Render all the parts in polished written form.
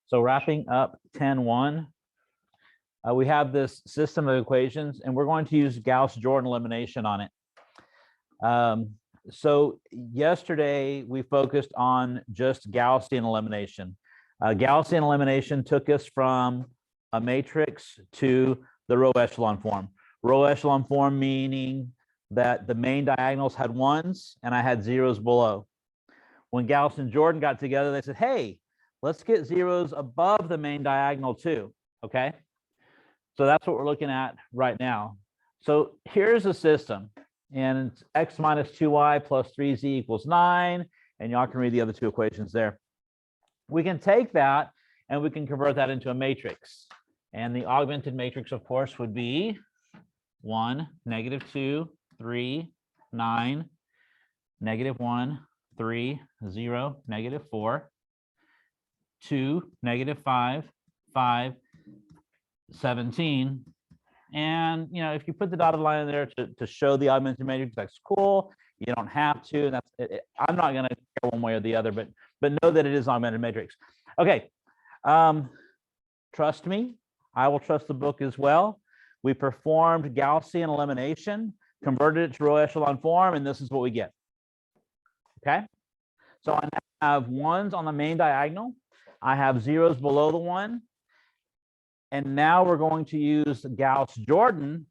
So wrapping up 10.1, we have this system of equations, and we're going to use Gauss-Jordan elimination on it. So yesterday we focused on just Gaussian elimination. Gaussian elimination took us from a matrix to the row echelon form. Row echelon form meaning that the main diagonals had ones and I had zeros below. When Gauss and Jordan got together, they said, hey, let's get zeros above the main diagonal too, okay? So that's what we're looking at right now. So here's a system, and it's x minus 2y plus 3z equals 9, and y'all can read the other two equations there. We can take that and we can convert that into a matrix. And the augmented matrix, of course, would be 1, -2, 3, 9, -1, 3, 0, -4, 2, -5, 5, 17. And if you put the dotted line in there to show the augmented matrix, that's cool. You don't have to. That's it. I'm not going to care one way or the other, but know that it is augmented matrix. Okay. Trust me, I will trust the book as well. We performed Gaussian elimination, converted it to row echelon form, and this is what we get. Okay. So I now have ones on the main diagonal. I have zeros below the one. And now we're going to use Gauss-Jordan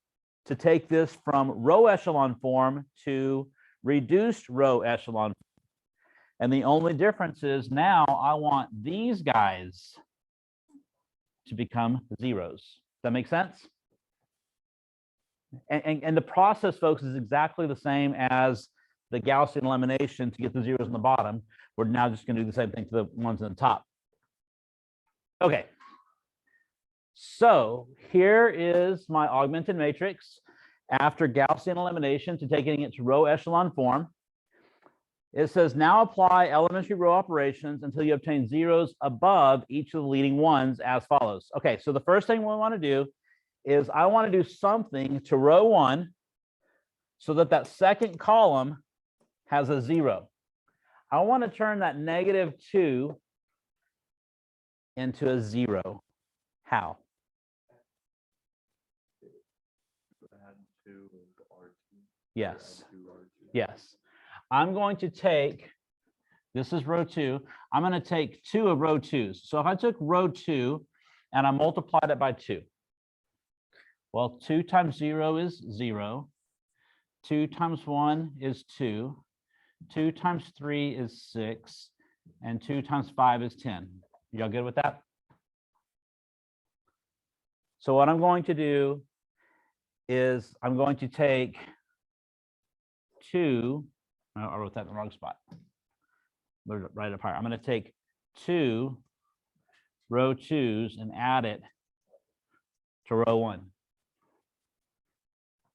to take this from row echelon form to reduced row echelon. And the only difference is now I want these guys to become zeros. Does that make sense? And the process, folks, is exactly the same as the Gaussian elimination to get the zeros on the bottom. We're now just going to do the same thing to the ones on the top. Okay. So here is my augmented matrix after Gaussian elimination to taking it to row echelon form. It says now apply elementary row operations until you obtain zeros above each of the leading ones as follows. Okay, so the first thing we want to do is I want to do something to row 1 so that that second column has a 0. I want to turn that -2 into a 0. How? Yes. Yes. I'm going to take, this is row 2. I'm going to take 2 of row 2s. So if I took row 2 and I multiplied it by 2, well, 2 times 0 is 0. 2 times 1 is 2. 2 times 3 is 6. And 2 times 5 is 10. Y'all good with that? So what I'm going to do is I'm going to take 2, I wrote that in the wrong spot. Right up higher. I'm going to take 2 row 2s and add it to row 1.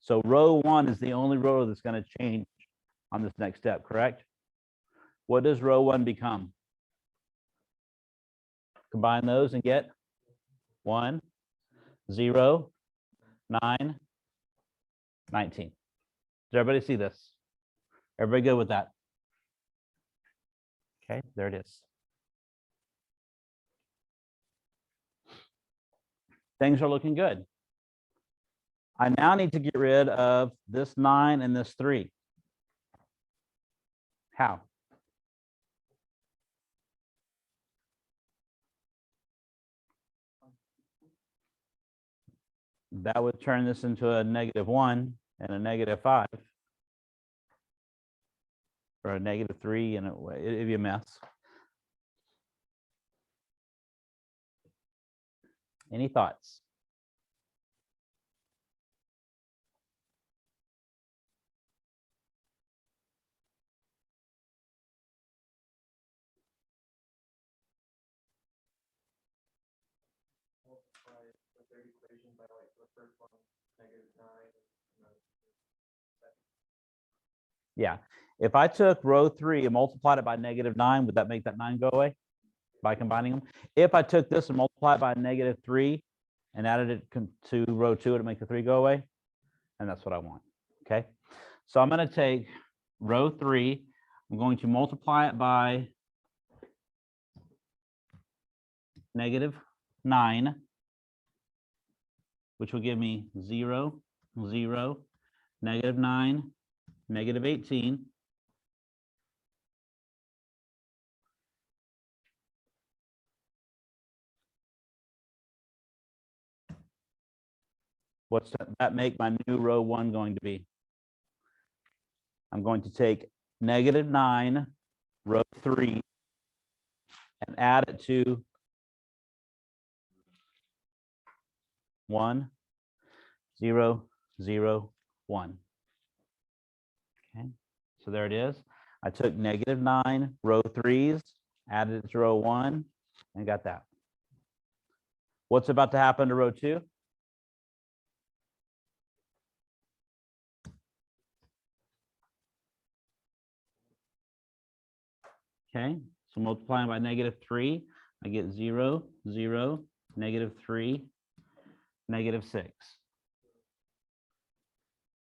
So row 1 is the only row that's going to change on this next step, correct? What does row 1 become? Combine those and get 1, 0, 9, 19. Does everybody see this? Everybody good with that? Okay, there it is. Things are looking good. I now need to get rid of this 9 and this 3. How? That would turn this into a -1 and a -5. Or a -3, and it'd be a mess. Any thoughts? Yeah. If I took row 3 and multiplied it by -9, would that make that 9 go away by combining them? If I took this and multiplied it by -3 and added it to row 2, it'd make the 3 go away. And that's what I want. Okay. So I'm going to take row 3. I'm going to multiply it by negative 9, which will give me 0, 0, negative 9, negative 18. What's that make my new row 1 going to be? I'm going to take negative 9, row 3, and add it to 1, 0, 0, 1. Okay, so there it is. I took negative 9, row 3s, added it to row 1, and got that. What's about to happen to row 2? Okay, so multiplying by negative 3, I get 0, 0, negative 3, negative 6.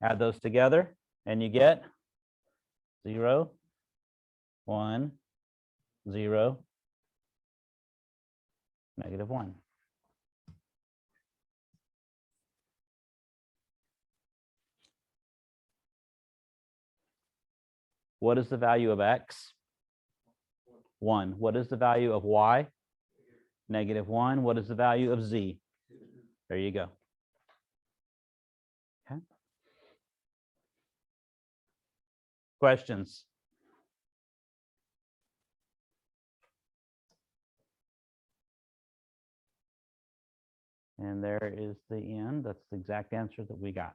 Add those together, and you get 0, 1, 0, negative 1. What is the value of x? 1. What is the value of y? Negative 1. What is the value of z? There you go. Okay. Questions? And there is the end. That's the exact answer that we got.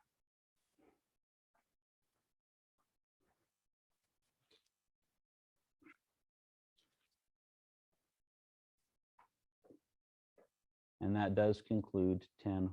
And that does conclude 10-1.